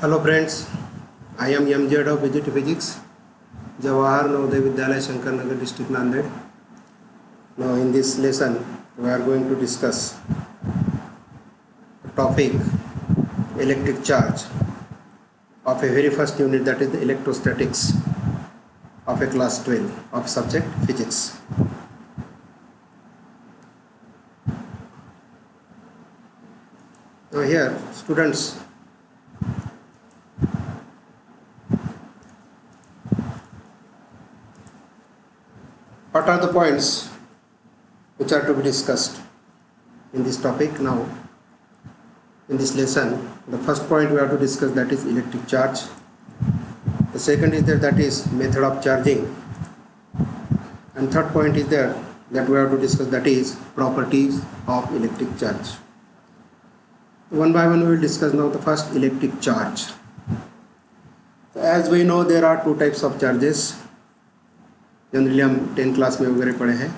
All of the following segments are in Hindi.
Hello friends, I am MJ of Vegeta Physics, Jawahar Navodaya Vidyalaya Shankar Nagar District Nanded. Now in this lesson we are going to discuss the topic electric charge of a very first unit, that is the electrostatics of a class 12 of subject physics. Now here students, what are the points which are to be discussed in this topic now? In this lesson, the first point we have to discuss, that is electric charge. The second is that is method of charging. And third point is there that we have to discuss, that is properties of electric charge. One by one we will discuss now the first, electric charge. As we know, there are two types of charges. Generally हम 10th क्लास में वगैरह पढ़े हैं.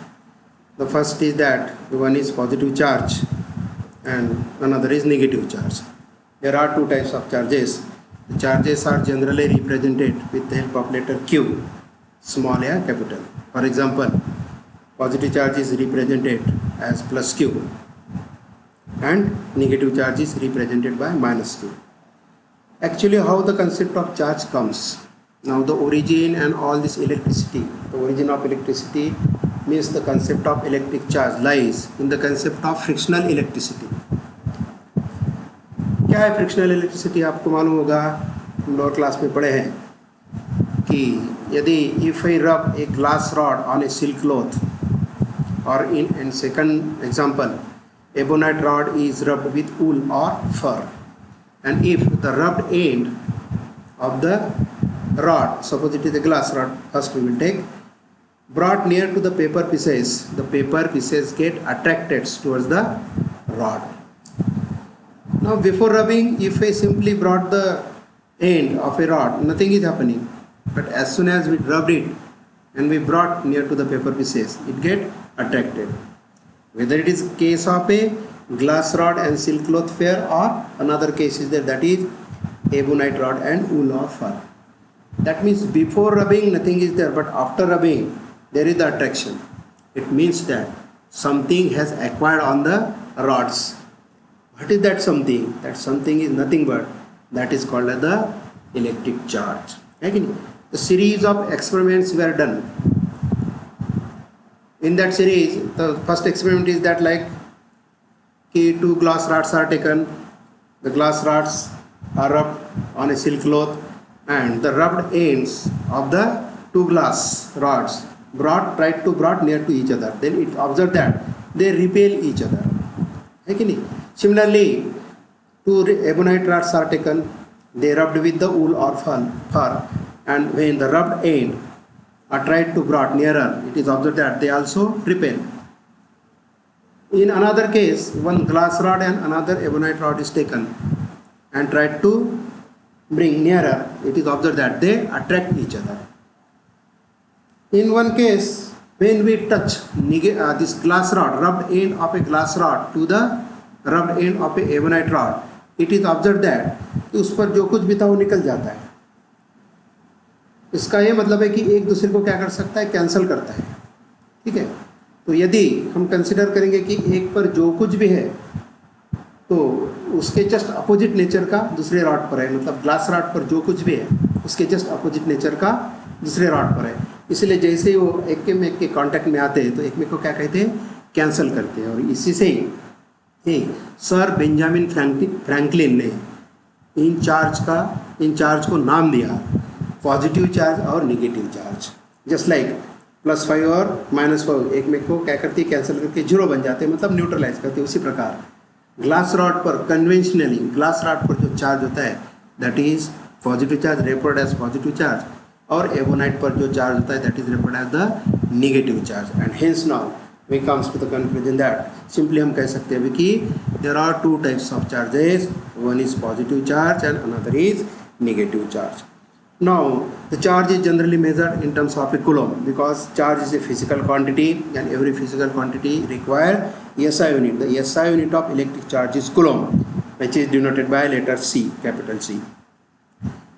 The first is that one is positive charge and another is negative charge. There are two types of charges. The charges are generally represented with the help of letter Q, small or capital. For example, positive charge is represented as plus Q and negative charge is represented by minus Q. Actually, how the concept of charge comes? Now the origin and all this electricity, the origin of electricity means the concept of electric charge lies in the concept of frictional electricity. क्या है फ्रिक्शनल इलेक्ट्रिसिटी? आपको मालूम होगा, हम लोअर क्लास में पढ़े हैं कि यदि if I rub a glass rod on a silk cloth, और in second example ebonite rod is rubbed with wool or fur, and if the rubbed end of the rod, suppose it is a glass rod, first we will take, brought near to the paper pieces, the paper pieces get attracted towards the rod. Now before rubbing, if I simply brought the end of a rod, nothing is happening, but as soon as we rubbed it and we brought near to the paper pieces, it get attracted. Whether it is case of a glass rod and silk cloth pair, or another case is there, that is ebonite rod and wool or fur. That means before rubbing nothing is there, but after rubbing there is the attraction. It means that something has acquired on the rods. What is that something? That something is nothing but that is called as the electric charge. Again, a series of experiments were done. In that series, the first experiment is that like two glass rods are taken. The glass rods are rubbed on a silk cloth, and the rubbed ends of the two glass rods tried to brought near to each other. Then it observed that they repel each other. Okay? Similarly, two ebonite rods are taken. They rubbed with the wool or fur, and when the rubbed end are tried to brought nearer, it is observed that they also repel. In another case, one glass rod and another ebonite rod is taken and tried to bring nearer, it is observed that they attract each other. In one case, when we touch this glass rod, rubbed end of a glass rod to the rubbed end of a ebonite rod, it is observed that उस पर जो कुछ भी था वो निकल जाता है. इसका ये मतलब है कि एक दूसरे को क्या कर सकता है, कैंसिल करता है. ठीक है, तो यदि हम कंसिडर करेंगे कि एक पर जो कुछ भी है तो उसके जस्ट अपोजिट नेचर का दूसरे रॉड पर है, मतलब ग्लास रॉड पर जो कुछ भी है उसके जस्ट अपोजिट नेचर का दूसरे रॉड पर है. इसलिए जैसे ही वो एक के कांटेक्ट में आते हैं तो एक में को क्या कहते हैं, कैंसिल करते हैं. और इसी से ही सर बेंजामिन फ्रैंकलिन ने इन चार्ज को नाम दिया पॉजिटिव चार्ज और नेगेटिव चार्ज. जस्ट लाइक +5 और -5 एक में को क्या करती है, कैंसिल करके जीरो बन जाते हैं, मतलब न्यूट्रलाइज करते हैं. उसी प्रकार ग्लास रॉड पर कन्वेंशनली ग्लास रॉड पर जो चार्ज होता है that is positive charge, referred as positive charge, और एबोनाइट पर जो चार्ज होता है that is referred as the negative charge. And hence now we comes to the conclusion that simply हम कह सकते हैं कि there are two types of charges, one is positive charge and another is negative charge. Now, the charge is generally measured in terms of a coulomb, because charge is a physical quantity and every physical quantity require SI unit. The SI unit of electric charge is coulomb, which is denoted by letter C, capital C.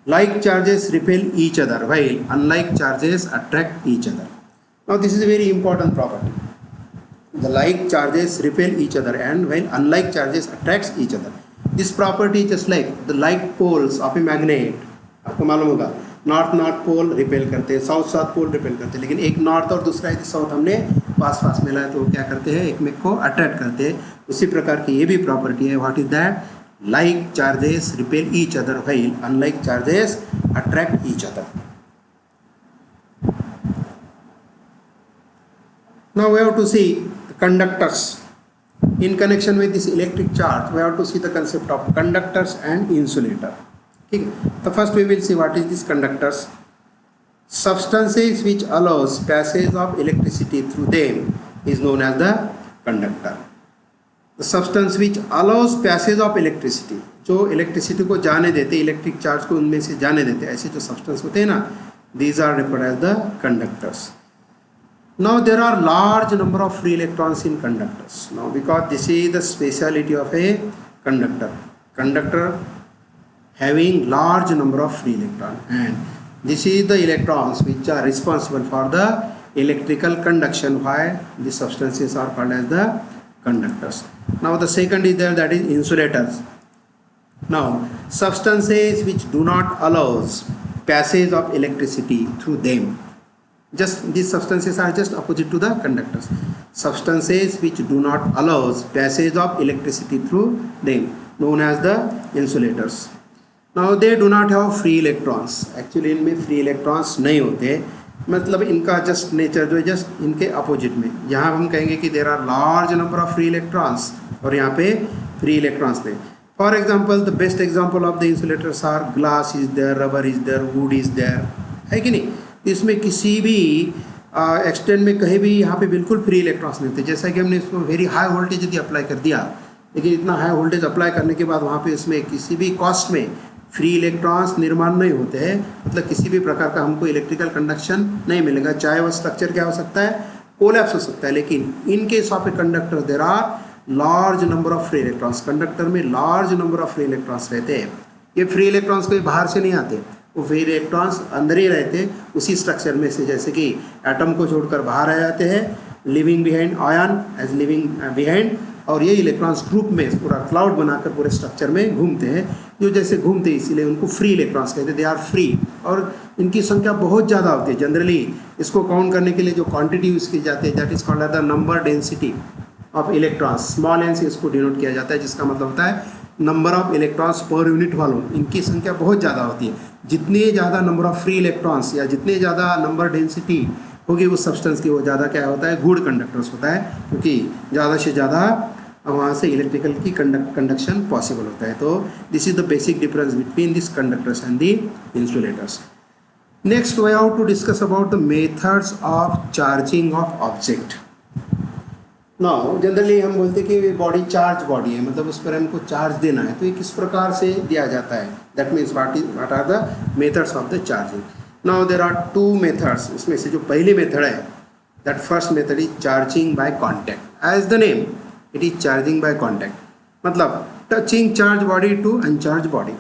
Like charges repel each other while unlike charges attract each other. Now this is a very important property. The like charges repel each other and while unlike charges attracts each other. This property is just like the like poles of a magnet. आपको मालूम होगा नॉर्थ नॉर्थ पोल रिपेल करते हैं, साउथ साउथ पोल रिपेल करते हैं, लेकिन एक नॉर्थ और दूसरा एक साउथ हमने पास पास मिला है तो क्या करते हैं, एक में को अट्रैक्ट करते हैं. उसी प्रकार की ये भी प्रॉपर्टी है. What is that? Like charges repel each other while unlike charges attract each other. Now we have to see the conductors. In connection with this electric charge, we have to see the concept of conductors and insulator. Okay. So first we will see what is this conductors. Substances which allows passage of electricity through them is known as the conductor. The substance which allows passage of electricity, जो इलेक्ट्रिसिटी को जाने देते, इलेक्ट्रिक चार्ज को उनमें से जाने देते, ऐसे जो सब्सटेंस होते हैं ना, these are referred as the conductors. Now there are large number of free electrons in conductors. Now because this is the speciality of a conductor. Conductor having large number of free electrons, and this is the electrons which are responsible for the electrical conduction. Why these substances are called as the conductors. Now the second is there, that is insulators. Now substances which do not allows passage of electricity through them. Just these substances are just opposite to the conductors. Substances which do not allows passage of electricity through them, known as the insulators. Now they do not have free electrons. Actually इनमें free electrons नहीं होते, मतलब इनका just nature जो है just इनके opposite में. यहाँ हम कहेंगे कि there are large number of free electrons और यहाँ पे free electrons थे. For example, the best example of the insulators are glass is there, rubber is there, wood is there, है कि नहीं. इसमें किसी भी एक्सटेंट में कहीं भी यहाँ पे बिल्कुल फ्री इलेक्ट्रॉन्स नहीं थे. जैसा कि हमने इसको वेरी हाई वोल्टेज यदि अप्लाई कर दिया, लेकिन इतना हाई वोल्टेज अप्लाई करने के बाद वहाँ पे इसमें किसी भी कॉस्ट में फ्री इलेक्ट्रॉन्स निर्माण नहीं होते हैं, मतलब किसी भी प्रकार का हमको इलेक्ट्रिकल कंडक्शन नहीं मिलेगा. चाहे वह स्ट्रक्चर क्या हो सकता है, कोलैप्स हो सकता है. लेकिन in case of a conductor there are large number of free electrons. Conductor में large number of free electrons रहते हैं. ये फ्री इलेक्ट्रॉन्स कोई बाहर से नहीं आते, वो फ्री इलेक्ट्रॉन्स अंदर ही रहते उसी स्ट्रक्चर में से. जैसे कि एटम को छोड़कर बाहर आ जाते हैं, living behind ion as living behind, और ये इलेक्ट्रॉन्स ग्रुप में पूरा क्लाउड बनाकर पूरे स्ट्रक्चर में घूमते हैं. जो जैसे घूमते हैं इसीलिए उनको फ्री इलेक्ट्रॉन्स कहते हैं. दे आर फ्री और इनकी संख्या बहुत ज़्यादा होती है. जनरली इसको काउंट करने के लिए जो क्वांटिटी यूज़ की जाती है, that is called the number density of electrons. Small N से इसको डिनोट किया जाता है, जिसका मतलब होता है number of electrons per unit volume. इनकी संख्या बहुत ज़्यादा होती है. जितने ज़्यादा नंबर ऑफ फ्री इलेक्ट्रॉन्स या जितने ज़्यादा नंबर डेंसिटी होगी उस सब्सटेंस की, वो ज़्यादा क्या होता है, गुड कंडक्टर्स होता है, क्योंकि ज़्यादा से ज़्यादा वहाँ से इलेक्ट्रिकल की कंडक्शन पॉसिबल होता है. तो this is the basic difference between this conductors and the insulators. Next we have to discuss about the methods of charging of object. Now generally हम बोलते हैं कि ये बॉडी चार्ज बॉडी है, मतलब उस पर हमको चार्ज देना है, तो ये किस प्रकार से दिया जाता है. That means what are the methods of the charging. Now there are two methods. उसमें से जो पहली मेथड है, that first method is charging by contact. As the name it is charging by contact, मतलब touching charge body to uncharge body.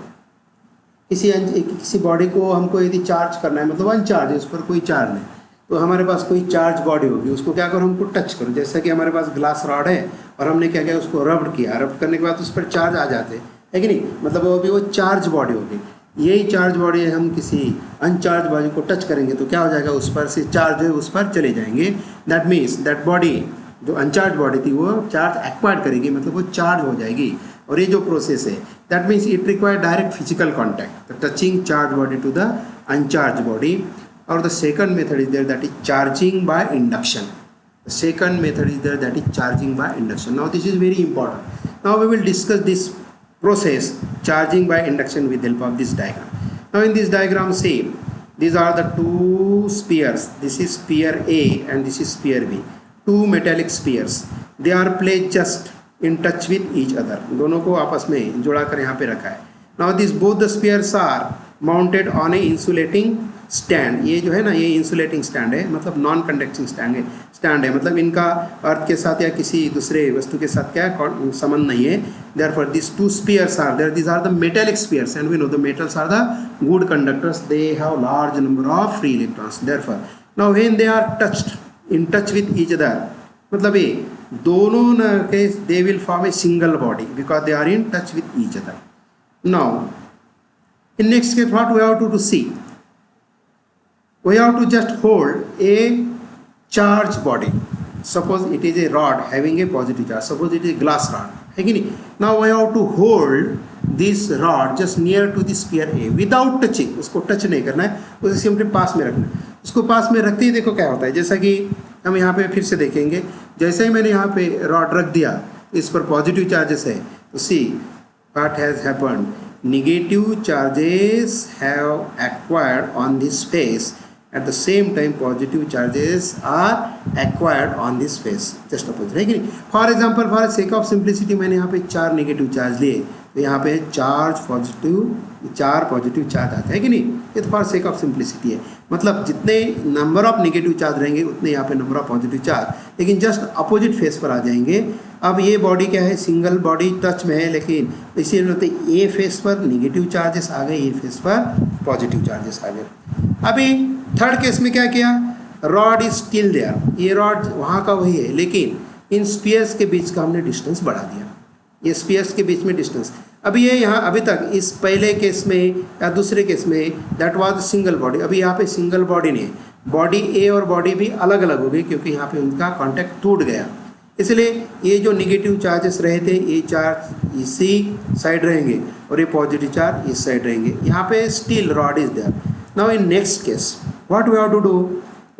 किसी बॉडी को हमको यदि चार्ज करना है, मतलब अनचार्ज है, उस पर कोई चार्ज नहीं, तो हमारे पास कोई चार्ज बॉडी होगी, उसको क्या करो, हमको टच करो. जैसा कि हमारे पास ग्लास रॉड है और हमने क्या किया, उसको रब्ड किया. रब्ड करने के बाद उस पर चार्ज आ जाते हैं कि नहीं, मतलब वो भी वो चार्ज बॉडी होगी. यही चार्ज बॉडी है, हम किसी अनचार्ज बॉडी को टच करेंगे तो क्या हो जाएगा, उस पर से चार्ज है उस पर चले जाएंगे. दैट मीन्स दैट बॉडी जो अनचार्ज बॉडी थी वो चार्ज एक्वायर्ड करेगी, मतलब वो चार्ज हो जाएगी. और ये जो प्रोसेस है, that means it require direct physical contact, the touching charge body to the uncharge body. Or the second method is there, that is charging by induction. The second method is there, that is charging by induction. Now this is very important. Now we will discuss this process charging by induction with the help of this diagram. Now in this diagram, see, these are the two spheres. This is sphere A and this is sphere B. Two metallic spheres. They are placed just in touch with each other. दोनों को आपस में जोड़ा कर यहाँ पे रखा है. Now these both the spheres are mounted on a insulating stand. ये जो है ना, ये इंसुलेटिंग स्टैंड है, मतलब नॉन कंडक्टिंग स्टैंड है, मतलब इनका अर्थ के साथ या किसी दूसरे वस्तु के साथ क्या संबंध नहीं है. Therefore this two spheres are there. These are the metallic spheres and we know the metals are the good conductors, they have large number of free electrons. Therefore, now when they are in touch with each other, मतलब ये दोनों के they will form a single body because they are in touch with each other. Now, in next case, what we have to see? We have to just hold a charged body. Suppose it is a rod having a positive charge. Suppose it is a glass rod. Now we have to hold this rod just near to the sphere A without touching. उसको टच नहीं करना है, उसे सिंपली पास में रखना है. उसको पास में रखते ही देखो क्या होता है. जैसा कि हम यहाँ पे फिर से देखेंगे, जैसे ही मैंने यहाँ पे रॉड रख दिया, इस पर पॉजिटिव चार्जेस है, तो see what has happened. Negative charges have acquired on this face. At the same time, positive charges are acquired on this face. Just opposite है कि नहीं. For example, for sake of simplicity, मैंने यहाँ पे 4 नेगेटिव चार्ज लिए, तो यहाँ पे चार पॉजिटिव चार्ज आते हैं कि नहीं. ये तो फॉर सेक ऑफ सिंप्लिसिटी है. मतलब जितने नंबर ऑफ नेगेटिव चार्ज रहेंगे उतने यहाँ पे नंबर ऑफ पॉजिटिव चार्ज, लेकिन जस्ट अपोजिट फेस पर आ जाएंगे. अब ये बॉडी क्या है, सिंगल बॉडी टच में है, लेकिन इसीलिए होते ए फेस पर नेगेटिव चार्जेस आ गए, ए फेस पर पॉजिटिव चार्जेस आ गए. अभी थर्ड केस में क्या किया, रॉड इज स्टिल देयर. ये रॉड वहाँ का वही है, लेकिन इन स्पीयर्स के बीच का हमने डिस्टेंस बढ़ा दिया. ये स्पीयर्स के बीच में डिस्टेंस, अभी ये यहाँ अभी तक इस पहले केस में या दूसरे केस में दैट वाज सिंगल बॉडी. अभी यहाँ पे सिंगल बॉडी नहीं, बॉडी ए और बॉडी बी अलग अलग हो गई, क्योंकि यहाँ पे उनका कॉन्टैक्ट टूट गया. इसलिए ये जो नेगेटिव चार्जेस रहे थे, ये चार्ज इसी साइड रहेंगे और ये पॉजिटिव चार्ज इस साइड रहेंगे. यहाँ पे still rod is there. Now in next case what we have to do,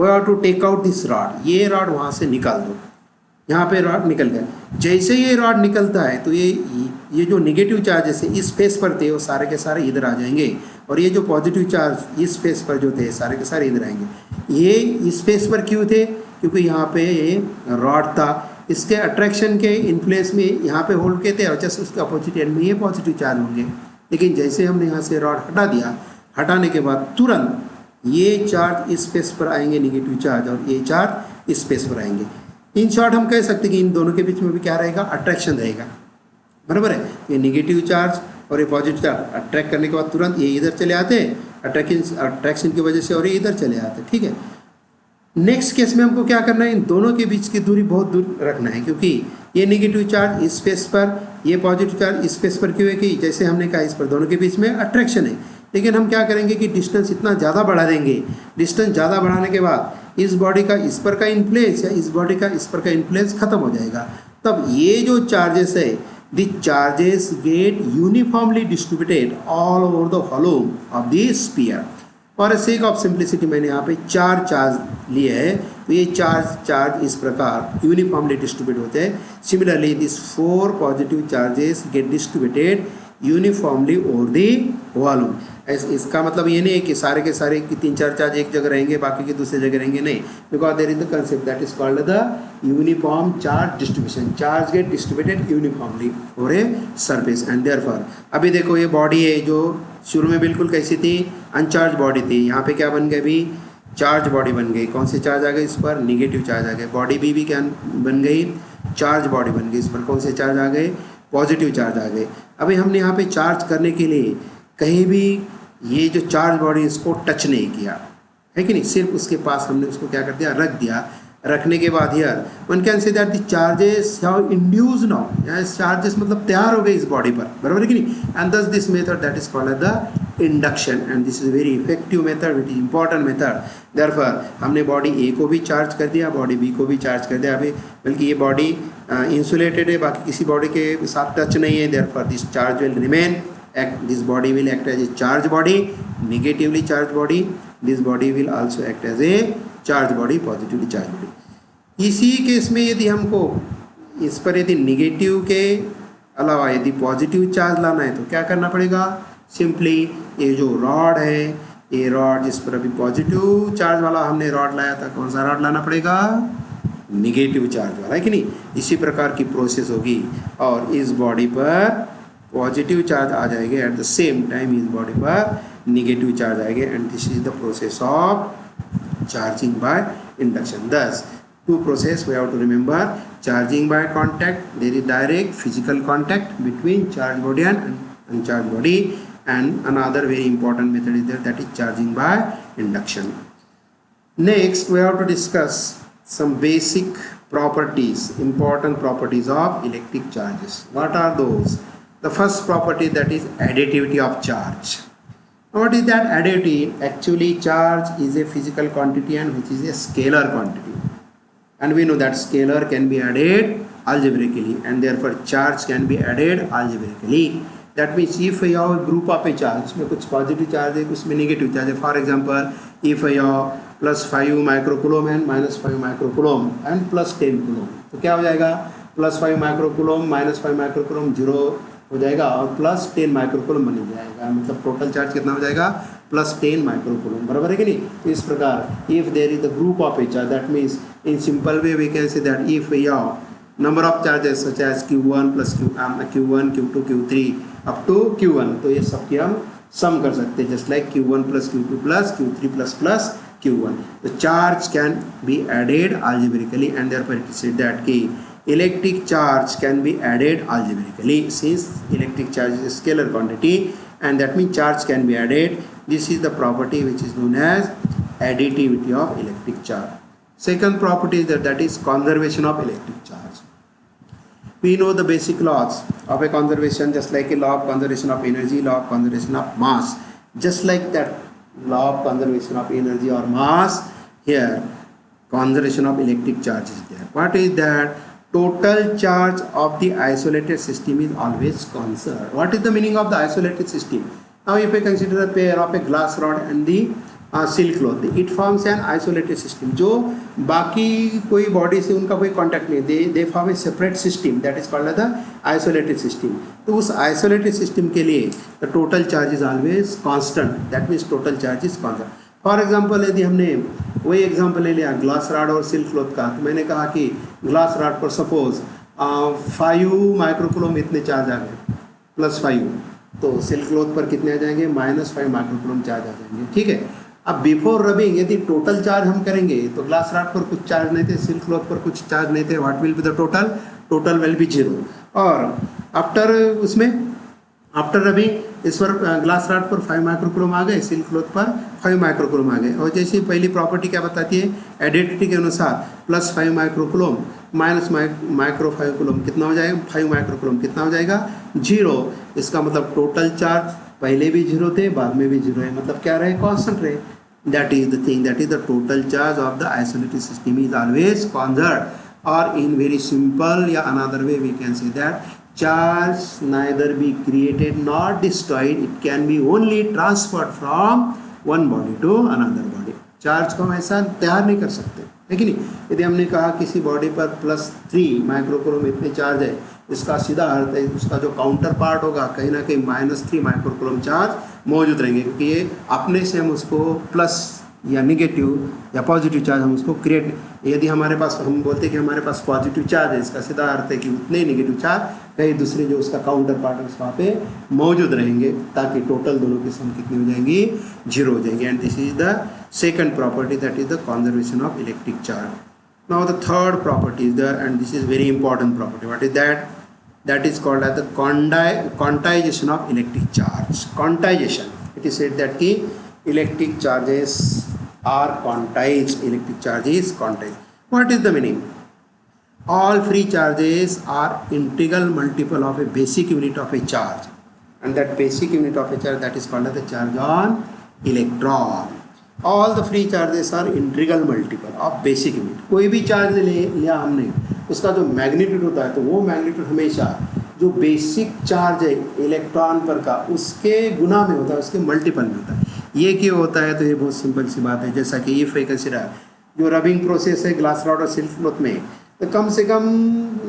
we have to take out this rod. ये रॉड वहाँ से निकाल दो. यहाँ पे रॉड निकल गया. जैसे ये रॉड निकलता है तो ये जो नेगेटिव चार्जेस है इस फेस पर थे वो सारे के सारे इधर आ जाएंगे, और ये जो पॉजिटिव चार्ज इस फेस पर जो थे सारे के सारे इधर आएंगे. ये इस फेस पर क्यों थे, क्योंकि यहाँ पे ये रॉड था, इसके अट्रैक्शन के इन्फ्लुएंस में यहाँ पे होल्ड के थे, और जैसे उसके अपोजिट एंड में ये पॉजिटिव चार्ज होंगे. लेकिन जैसे हमने यहाँ से रॉड हटा दिया, हटाने के बाद तुरंत ये चार्ज इस फेस पर आएंगे नेगेटिव चार्ज, और ये चार्ज इस फेस पर आएंगे. इन शॉर्ट हम कह सकते हैं कि इन दोनों के बीच में भी क्या रहेगा, अट्रैक्शन रहेगा. बराबर है. ये नेगेटिव चार्ज और ये पॉजिटिव चार्ज अट्रैक्ट करने के बाद तुरंत ये इधर चले आते हैं, अट्रैक्शन की वजह से, और ये इधर चले आते हैं. ठीक है. नेक्स्ट केस में हमको क्या करना है, इन दोनों के बीच की दूरी बहुत दूर रखना है, क्योंकि ये नेगेटिव चार्ज इस फेस पर, ये पॉजिटिव चार्ज इस फेस पर क्यों है कि जैसे हमने कहा इस पर दोनों के बीच में अट्रैक्शन है. लेकिन हम क्या करेंगे कि डिस्टेंस इतना ज़्यादा बढ़ा देंगे. डिस्टेंस ज़्यादा बढ़ाने के बाद इस बॉडी का इस पर का इन्फ्लुएंस या इस बॉडी का इस पर का इन्फ्लुएंस खत्म हो जाएगा. तब ये जो चार्जेस है, the charges get uniformly distributed all over the volume of the sphere. For sake of simplicity मैंने यहाँ पे 4 चार्ज लिए हैं, तो ये चार्ज इस प्रकार यूनिफॉर्मली डिस्ट्रीब्यूट होते हैं. Similarly this 4 positive charges gate distributed uniformly over the volume. इसका मतलब ये नहीं है कि सारे के सारे 3-4 चार्ज एक जगह रहेंगे, बाकी के दूसरे जगह रहेंगे, नहीं. Because there is the concept that is called the uniform charge distribution. Charge get distributed uniformly over a surface and therefore. अभी देखो ये बॉडी है जो शुरू में बिल्कुल कैसी थी, अनचार्ज बॉडी थी. यहाँ पे क्या बन गए, अभी चार्ज बॉडी बन गई. कौन से चार्ज आ गए, इस पर नेगेटिव चार्ज आ गए. बॉडी भी क्या बन गई, चार्ज बॉडी बन गई. इस पर कौन से चार्ज आ गए, पॉजिटिव चार्ज आ गए. अभी हमने यहाँ पे चार्ज करने के लिए कहीं भी ये जो चार्ज बॉडी इसको टच नहीं किया है कि नहीं, सिर्फ उसके पास हमने उसको क्या कर दिया, रख दिया. रखने के बाद here one can say that the charges have induce now. यहाँ चार्जेस मतलब तैयार हो गए इस बॉडी पर, बराबर है कि नहीं. एंड दस this method that is called the induction, and this is very effective method, it is important method. Therefore हमने बॉडी ए को भी चार्ज कर दिया, बॉडी बी को भी चार्ज कर दिया. अभी बल्कि ये बॉडी इंसुलेटेड है, बाकी किसी बॉडी के साथ टच नहीं है. Therefore this charge will remain. This body will act as a charged body, negatively charged body. This body will also act as a charged body, positively charged body. इसी केस में यदि हमको इस पर यदि नेगेटिव के अलावा यदि पॉजिटिव चार्ज लाना है तो क्या करना पड़ेगा, सिंपली ये जो रॉड है, ये रॉड जिस पर अभी पॉजिटिव चार्ज वाला हमने रॉड लाया था, कौन सा रॉड लाना पड़ेगा, नेगेटिव चार्ज वाला, है कि नहीं. इसी प्रकार की प्रोसेस होगी और इस बॉडी पर पॉजिटिव चार्ज आ जाएंगे, एट द सेम टाइम इस बॉडी पर नेगेटिव चार्ज आएंगे. And this is the process of charging by induction. दस two process we have to remember. Charging by contact, there is direct physical contact between charged body and uncharged body, and another very important method is there, that is charging by induction. Next we have to discuss some basic properties, important properties of electric charges. What are those? The first property, that is additivity of charge. What is that additivity? Actually charge is a physical quantity and which is a scalar quantity, and we know that scalar can be added algebraically and therefore charge can be added algebraically. That means if I have a group of a charge, इसमें कुछ पॉजिटिव चार्ज है कुछ में नेगेटिव चार्ज है. For example if I have +5 microcoulomb and -5 microcoulomb and +10 coulomb, तो क्या हो जाएगा? +5 माइक्रोकूलम -5 माइक्रोकूलम 0 हो जाएगा और +10 माइक्रोकूलम बन जाएगा. मतलब टोटल चार्ज कितना हो जाएगा? +10 माइक्रोकूलम. बराबर है कि नहीं? तो इस प्रकार if there is the group of a charge, that means in simple way we can say that if number of charges such as Q1 + Q1 Q2 Q3 up to Q1, तो ये सब की हम सम कर सकते हैं, just like Q1 + Q2 + Q3 + Q1. The charge can be added algebraically and therefore it is said that ki electric charge can be added algebraically, since electric charge is a scalar quantity and that means charge can be added. This is the property which is known as additivity of electric charge. Second property is that is conservation of electric charge. We know the basic laws of a conservation, just like a law of conservation of energy, law of conservation of mass. Just like that law of conservation of energy or mass, here conservation of electric charge is there. What is that? Total charge of the isolated system is always conserved. What is the meaning of the isolated system? Now if we consider a pair of a glass rod and the silk cloth, it forms an isolated system. जो बाकी कोई बॉडी से उनका कोई कॉन्टैक्ट नहीं, they form A separate system, that is called the isolated system. तो उस आइसोलेटेड सिस्टम के लिए the total charge is always constant, that means total charge is constant. For example यदि हमने वही एग्जांपल ले लिया ग्लास रॉड और सिल्क क्लॉथ का, तो मैंने कहा कि ग्लास रॉड पर सपोज 5 माइक्रोकूलम इतने चार्ज आ गए +5, तो सिल्क क्लॉथ पर कितने आ जाएंगे? -5 माइक्रोकूलम चार्ज आ जाएंगे. ठीक है. अब बिफोर रबिंग यदि टोटल चार्ज हम करेंगे तो ग्लास रॉड पर कुछ चार्ज नहीं थे, सिल्क क्लॉथ पर कुछ चार्ज नहीं थे. What will be the total? Total will be 0. और आफ्टर रबिंग इस पर ग्लास रॉड पर 5 माइक्रोकूलम आ गए, सिल्क क्लॉथ पर 5 माइक्रोकूलम आ गए. और जैसे पहली प्रॉपर्टी क्या बताती है? एडिडिटी के अनुसार +5 माइक्रोकूलम -5 कूलम कितना हो जाएगा? 5 माइक्रोकूलम कितना हो जाएगा? 0. इसका मतलब टोटल चार्ज पहले भी 0 थे, बाद में भी 0 है, मतलब क्या रहे? कांस्टेंट रहे. That is the thing, that is the total charge of the isolated system is always conserved. Or in very simple या another way we can say that charge neither be created nor destroyed, it can be only transferred from one body to another body. Charge को हम ऐसा तैयार नहीं कर सकते, है कि नहीं? यदि हमने कहा किसी बॉडी पर +3 माइक्रोकूलम इतने चार्ज है, इसका सीधा अर्थ है उसका जो काउंटर पार्ट होगा कहीं ना कहीं -3 माइक्रोकूलम चार्ज मौजूद रहेंगे, क्योंकि ये अपने से हम उसको प्लस या नेगेटिव या पॉजिटिव चार्ज हम उसको क्रिएट, यदि हमारे पास हम बोलते हैं कि हमारे पास पॉजिटिव चार्ज है, इसका सीधा अर्थ है कि उतने ही नेगेटिव चार्ज कहीं दूसरे जो उसका काउंटर पार्ट है उस वहाँ पे मौजूद रहेंगे, ताकि टोटल दोनों की सम कितनी हो जाएंगी? 0 हो जाएंगी. And this is the second property, that is the conservation of electric charge. Now the third property is there and this is very important property. What is that? That is called as the quantization of electric charge. Quantization. It is said that the electric charges are quantized. Electric charge is quantized. What is the meaning? All free charges are integral multiple of a basic unit of a charge, and that basic unit of a charge, that is called as the charge on electron. All the free charges are integral multiple of basic unit. कोई भी चार्ज लिया हमने, उसका जो मैग्नीट्यूड होता है तो वो मैग्नीट्यूड हमेशा जो बेसिक चार्ज है इलेक्ट्रॉन पर का उसके गुना में होता है, उसके मल्टीपल में होता है. ये क्यों होता है? तो ये बहुत सिंपल सी बात है. जैसा कि इफ कंसिडर जो रबिंग प्रोसेस है ग्लास रॉड और सिल्क क्लॉथ में, तो कम से कम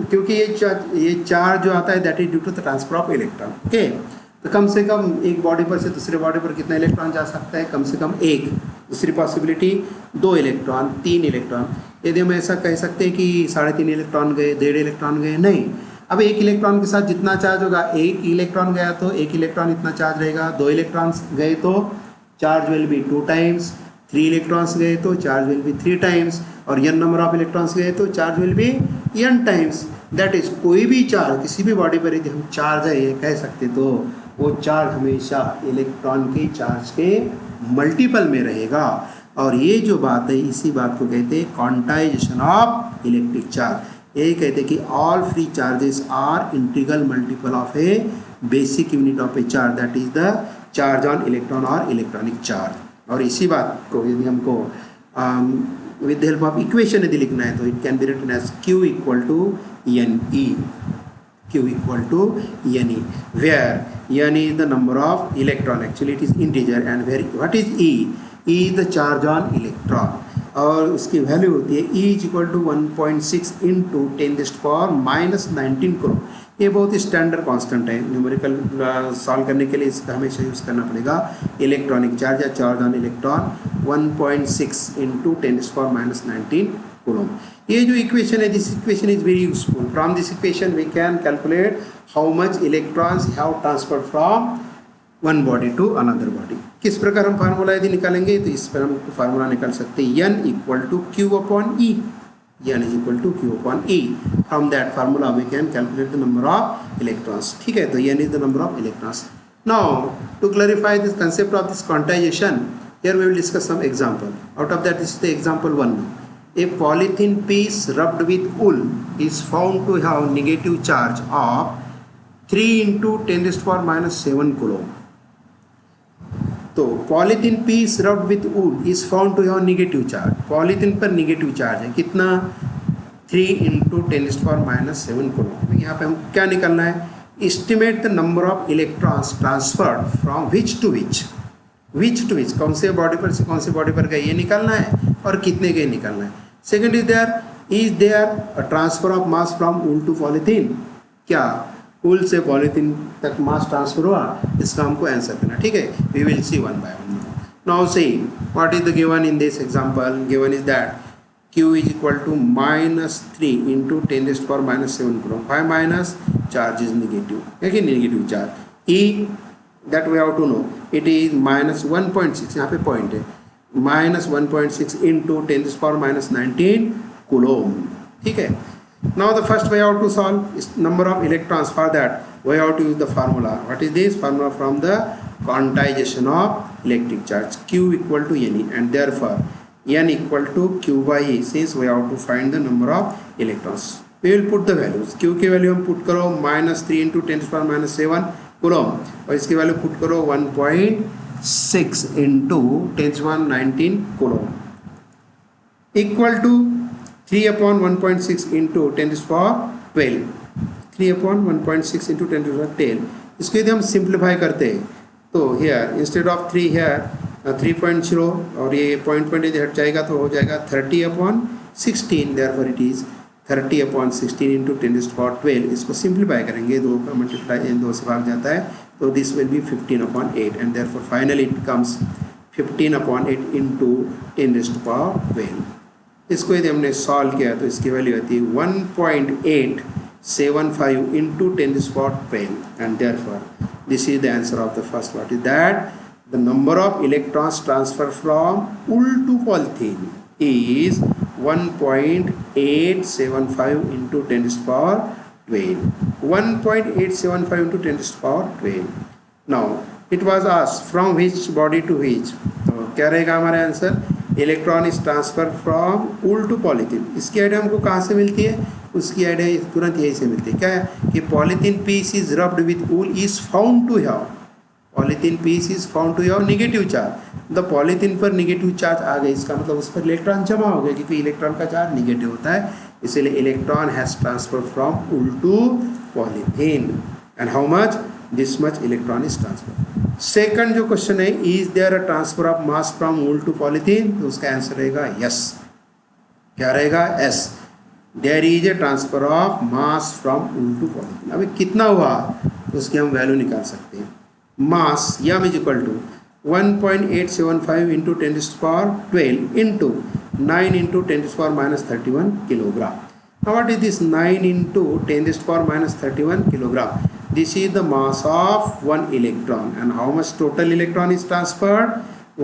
क्योंकि ये चार्ज जो आता है that is due to the transfer of electron. Okay, तो कम से कम एक बॉडी पर से दूसरे बॉडी पर कितना इलेक्ट्रॉन जा सकता है? कम से कम 1. दूसरी पॉसिबिलिटी 2 इलेक्ट्रॉन, 3 इलेक्ट्रॉन. यदि हम ऐसा कह सकते हैं कि 3.5 इलेक्ट्रॉन गए, 1.5 इलेक्ट्रॉन गए, नहीं. अब 1 इलेक्ट्रॉन के साथ जितना चार्ज होगा, 1 इलेक्ट्रॉन गया तो 1 इलेक्ट्रॉन इतना चार्ज रहेगा, 2 इलेक्ट्रॉन्स गए तो charge will be 2 times, 3 electrons गए तो चार्ज विल बी 3 टाइम्स, और n नंबर ऑफ इलेक्ट्रॉन्स गए तो charge will be n times. That is कोई भी चार्ज किसी भी बॉडी पर यदि हम चार्ज है ये कह सकते तो वो चार्ज हमेशा इलेक्ट्रॉन के चार्ज के मल्टीपल में रहेगा। और ये जो बात है, इसी बात को कहते हैं क्वांटाइजेशन ऑफ इलेक्ट्रिक चार्ज। ये कहते हैं कि all free charges are integral multiple of a basic unit of a charge, that is the charge on electron और इलेक्ट्रॉनिक चार्ज। और इसी बात को यदि हमको with the help of equation यदि लिखना है तो it can be written as Q equal to N E, Q equal to Ne, where Ne is the number of electron, actually it is integer, and where what is E? E is the charge on electron, और उसकी वैल्यू होती है E is equal to 1.6 into 10⁻⁻19 coulomb. ये बहुत ही स्टैंडर्ड कांस्टेंट है, न्यूमेरिकल सॉल्व करने के लिए इसका हमेशा यूज़ करना पड़ेगा। इलेक्ट्रॉनिक चार्ज या charge on electron 1.6 into 10⁻⁻19 coulomb. ये जो इक्वेशन है, this equation is very useful. From this equation we can calculate how much electrons have transferred from one body to another body. किस प्रकार हम फार्मूला यदि निकालेंगे तो इस पर हम फार्मूला निकाल सकते हैं N equal to Q upon E, N is equal to Q upon E। From that formula we can calculate the number of electrons. ठीक है, तो N is the number of electrons. Now to clarify this concept of this quantization, here we will discuss some example. Out of that is the example 1। A polythene piece rubbed with wool is found to have negative charge of 3 into 10⁻⁻7 coulomb. तो polythene piece rubbed with wool is found to have negative charge. Polythene पर नेगेटिव चार्ज है कितना? 3 into 10⁻⁻7 coulomb। यहाँ पे हम क्या निकालना है? Estimate the number of electrons transferred from which to which, which to which, कौन से बॉडी पर से कौन से बॉडी पर गए ये निकालना है, और कितने गए निकालना है। Second is there a transfer of mass from wool to polythene, क्या वूल से पॉलीथीन तक मास ट्रांसफर हुआ, इसका हमको आंसर करना। ठीक है, we will see one by one. Now see what is the given in this example. Given is that Q is equal to -3 into 10⁻⁻7 coulomb। Why minus? Charge is negative, है कि negative charge। E that we have to know, it is -1.6, यहाँ पे पॉइंट है, -1.6 into 10⁻⁻19 coulomb। ठीक है, now the first way out to solve is number of electrons। For that we have to use the formula। What is this formula? From the quantization of electric charge, Q equal to Ne, and therefore N equal to Q by E, since we have to find the number of electrons। We will put the values। Q की वैल्यू हम पुट करो -3 into 10⁻�7 coulomb, और इसकी वैल्यू पुट करो 1.6 into 10⁻19 coulomb, equal to 3 upon 1.6 into 10⁻12, 3 upon 1.6 into 10⁻12। इसको यदि हम सिंप्लीफाई करते हैं तो हियर इंस्टेड ऑफ 3 हियर 3.0, और ये पॉइंट यदि हट जाएगा तो हो जाएगा 30 upon 16, therefore it is 30 upon 16 into 10⁻12। इसको सिंप्लीफाई करेंगे, 2 का मल्टीप्लाई 2 से भाग जाता है, तो this will be 15 upon 8, and therefore finally it comes 15 upon 8 into 10⁻12। इसको यदि हमने सॉल्व किया तो इसकी वैल्यू आती है 1.875 into 10⁻12, and therefore this is the answer of the first. What is that? The number of electrons transferred from wool to polythene is 1.875 into 10⁻12, 1.875 into 10⁻12। Now it was asked from which body to which, तो क्या रहेगा हमारा answer? Electron is transfer from wool to polythene. इसकी आइडिया हमको कहाँ से मिलती है? उसकी आइडिया तुरंत यही से मिलती है, क्या है कि polythene piece is rubbed with wool is found to have, polythene piece is found to have negative charge. The polythene पर नेगेटिव चार्ज आ गए, इसका मतलब उस पर इलेक्ट्रॉन जमा हो गया, क्योंकि इलेक्ट्रॉन का चार्ज नेगेटिव होता है, इसीलिए electron has transfer from wool to polythene, and how much? This much electron is transfer. Second जो क्वेश्चन है, is there a transfer of mass from wool to polythene, तो उसका आंसर रहेगा यस। क्या रहेगा? Yes, there is a transfer of mass from wool to polythene. अभी कितना हुआ तो उसकी हम वैल्यू निकाल सकते हैं। मास m is equal to 1.875 into 10⁻12 into 9 into 10⁻31 kilogram। Now what is this 9 into 10⁻31 kilogram? This is the mass of one electron, and how much total electron is transferred?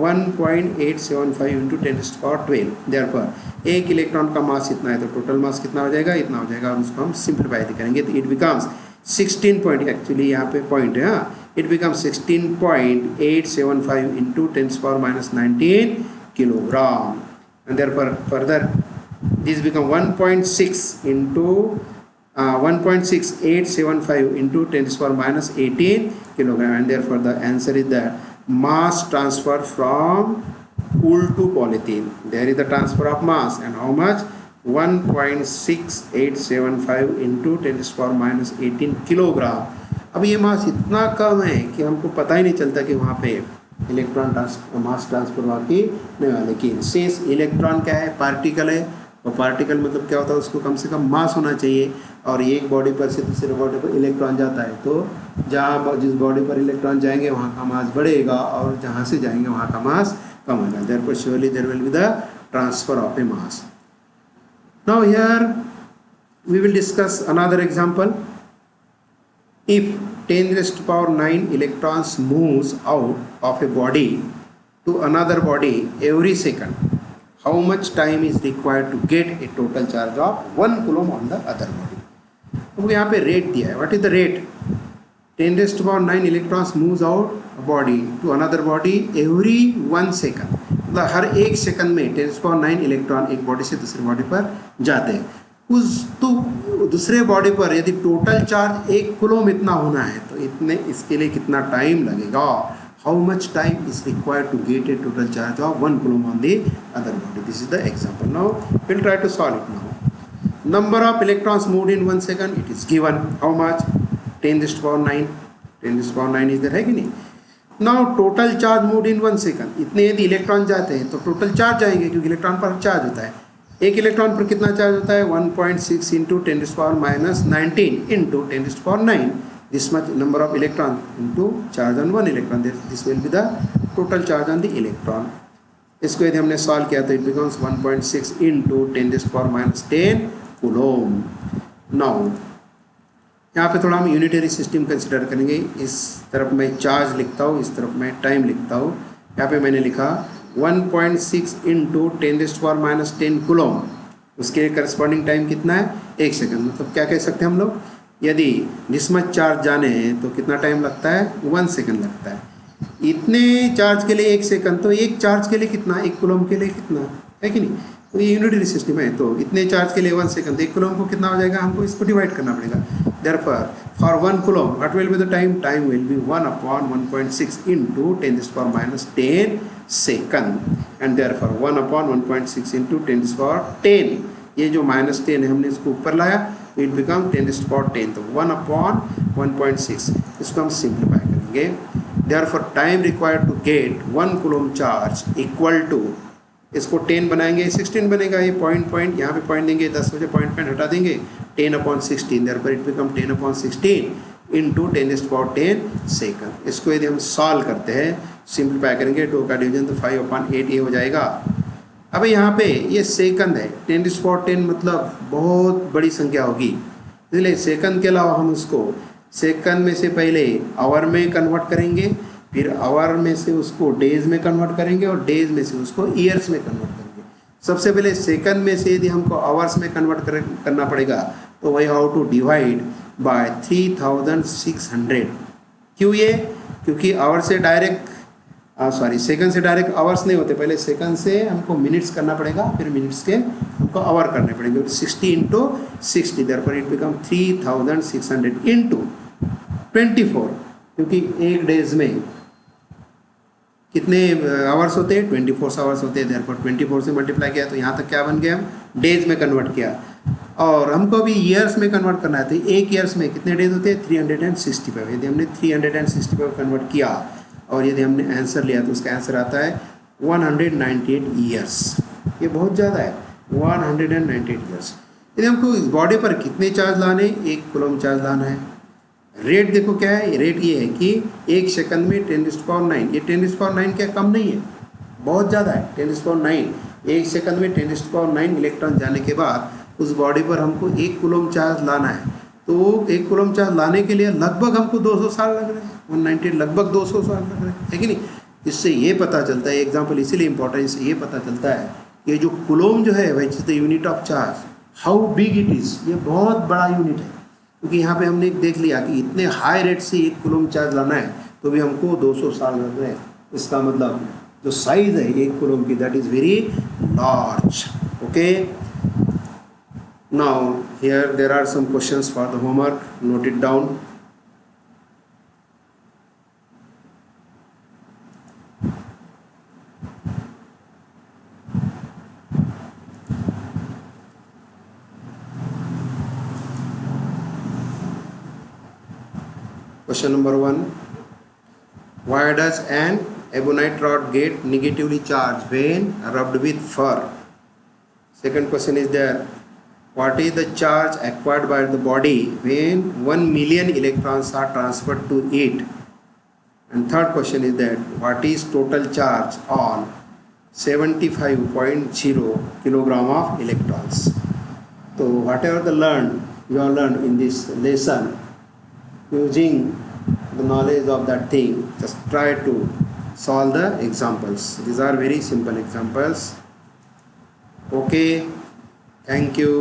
1.875 into 10⁻12। therefore एक इलेक्ट्रॉन का मास इतना है तो टोटल मास कितना हो जाएगा? इतना हो जाएगा, और उसको हम सिंप्लीफाई करेंगे तो इट बिकम्स 16 पॉइंट, एक्चुअली यहाँ पे पॉइंट है, हाँ, it becomes 16.875 into 10⁻⁹ kilogram, and therefore further this become 1.6 into 1.6875 into 10⁻⁸ kilogram, and therefore the answer is that mass transfer from wool to polythene. There is the transfer of mass, and how much? 1.6875 into 10⁻⁸ kilogram. अब ये मास इतना कम है कि हमको पता ही नहीं चलता कि वहाँ पे इलेक्ट्रॉन मास ट्रांसफर वाकई नहीं हुआ। लेकिन शेष इलेक्ट्रॉन क्या है? पार्टिकल है, और पार्टिकल मतलब क्या होता है? उसको कम से कम मास होना चाहिए, और एक बॉडी पर से दूसरे बॉडी पर इलेक्ट्रॉन जाता है, तो जहाँ जिस बॉडी पर इलेक्ट्रॉन जाएंगे वहाँ का मास बढ़ेगा, और जहाँ से जाएंगे वहाँ का मास कम होगा। Therefore surely there will be the transfer of a mass. Now here we will discuss another example. If 10⁹ electrons moves out of a body to another body every second, how much time is required to get a total charge of 1 coulomb on the other body? तो यहाँ पे रेट दिया है. What is the rate? 10⁹ electrons moves out a body to another body every 1 second. मतलब हर 1 सेकंड में 10⁹ इलेक्ट्रॉन एक बॉडी से दूसरे बॉडी पर जाते हैं. उस तो दूसरे बॉडी पर यदि टोटल चार्ज 1 कूलम इतना होना है, तो इतने इसके लिए कितना टाइम लगेगा? How much time is required to get a total charge of 1 coulomb on the other body? This is the example. Now will try to solve it. Now number of electrons moved in 1 second, it is given. How much? 10⁹ 10⁹ is there, है कि नहीं? Now total charge moved in 1 second, इतने यदि इलेक्ट्रॉन जाते हैं तो टोटल चार्ज आएंगे, क्योंकि इलेक्ट्रॉन पर चार्ज होता है. एक इलेक्ट्रॉन पर कितना चार्ज होता है? 1.6 into 10⁻⁹ into 10⁹ this much number of electron into charge on 1 electron. This will be the total charge on the electron. इसको यदि हमने सॉल्व किया तो it becomes 1.6 into 10⁻⁻ coulomb. Now यहाँ पे थोड़ा हम यूनिटरी सिस्टम कंसिडर करेंगे. इस तरफ मैं चार्ज लिखता हूँ, इस तरफ मैं टाइम लिखता हूँ. यहाँ पे मैंने लिखा 1.6 इंटू 10⁻⁻ कूलम. उसके करस्पॉन्डिंग टाइम कितना है? 1 सेकंड. मतलब क्या कह सकते हैं हम लोग? यदि this much चार्ज जाने हैं तो कितना टाइम लगता है? 1 सेकंड लगता है. इतने चार्ज के लिए 1 सेकंड, तो एक चार्ज के लिए कितना? 1 कूलम के लिए कितना है कि नहीं? तो ये यूनिटरी सिस्टम है. तो इतने चार्ज के लिए 1 सेकंड, 1 कूलम को कितना हो जाएगा? हमको इसको डिवाइड करना पड़ेगा. Therefore for 1 coulomb what will be the time? Time will be 1/1.6 into 10⁻⁻ second, and therefore 1/1.6 into 10⁻10. ये जो -10 है हमने इसको ऊपर लाया, it become 10⁻10. तो 1/1.6 इसको हम सिंप्लीफाई करेंगे. Therefore time required to get 1 coulomb charge equal to, इसको 10 बनाएंगे 16 बनेगा. ये पॉइंट यहाँ पे पॉइंट देंगे, 10 बजे पॉइंट हटा देंगे. 10/16, therefore it become 10/16 into 10⁻10 second. इसको यदि हम सॉल्व करते हैं, सिंप्लीफाई करेंगे, 2 का डिवीजन तो 5/8 ये हो जाएगा. अब यहाँ पे ये सेकंड है, 10⁻10 मतलब बहुत बड़ी संख्या होगी, इसलिए सेकंड के अलावा हम उसको सेकंड में से पहले आवर में कन्वर्ट करेंगे, फिर आवर में से उसको डेज में कन्वर्ट करेंगे, और डेज में से उसको ईयर्स में कन्वर्ट करेंगे. सबसे पहले सेकंड में से यदि हमको आवर्स में कन्वर्ट करना पड़ेगा, तो वही हाउ टू डिवाइड बाय 3600. क्यों ये? क्योंकि आवर से डायरेक्ट सेकंड से डायरेक्ट आवर्स नहीं होते, पहले सेकंड से हमको मिनट्स करना पड़ेगा, फिर मिनट्स के हमको आवर करने पड़ेंगे. 60 into 60, therefore it become 3600 into 24, क्योंकि एक डेज में कितने आवर्स होते हैं? 24 आवर्स होते हैं. देयरफॉर 24 से मल्टीप्लाई किया तो यहाँ तक क्या बन गया? डेज में कन्वर्ट किया. और हमको अभी ईयर्स में कन्वर्ट करना है, तो एक ईयर्स में कितने डेज होते हैं? 365. यदि हमने 365 कन्वर्ट किया और यदि हमने आंसर लिया, तो उसका आंसर आता है 198 ईयर्स. ये बहुत ज़्यादा है, 198 ईयर्स. यदि हमको इस बॉडी पर कितने चार्ज लाने? 1 कूलम चार्ज लाना है. रेट देखो क्या है? रेट ये है कि 1 सेकंड में 10⁻9. ये 10⁻9 क्या कम नहीं है, बहुत ज़्यादा है. 10⁻9 1 सेकंड में 10⁻9 इलेक्ट्रॉन जाने के बाद उस बॉडी पर हमको 1 कूलम चार्ज लाना है. तो 1 कूलम चार्ज लाने के लिए लगभग हमको 200 साल लग रहे हैं. 198 लगभग 200 साल लग रहे हैं, है कि नहीं? इससे ये पता चलता है, एग्जाम्पल इसीलिए इंपॉर्टेंट, इससे ये पता चलता है कि जो कूलम जो है which is the unit of charge, how big it is, ये बहुत बड़ा यूनिट है. क्योंकि यहाँ पे हमने देख लिया कि इतने हाई रेट से 1 कूलम चार्ज लाना है तो भी हमको 200 साल लग रहे हैं। इसका मतलब जो साइज है 1 कूलम की, that is very large. Okay, now here there are some questions for the homework, note it down. Question number 1. Why does an ebonite rod get negatively charged when rubbed with fur? Second question is there. What is the charge acquired by the body when 1 million electrons are transferred to it? And third question is that what is total charge on 75.0 kilogram of electrons? So whatever you have learned in this lesson, using the knowledge of that thing, just try to solve the examples. These are very simple examples. Okay, thank you.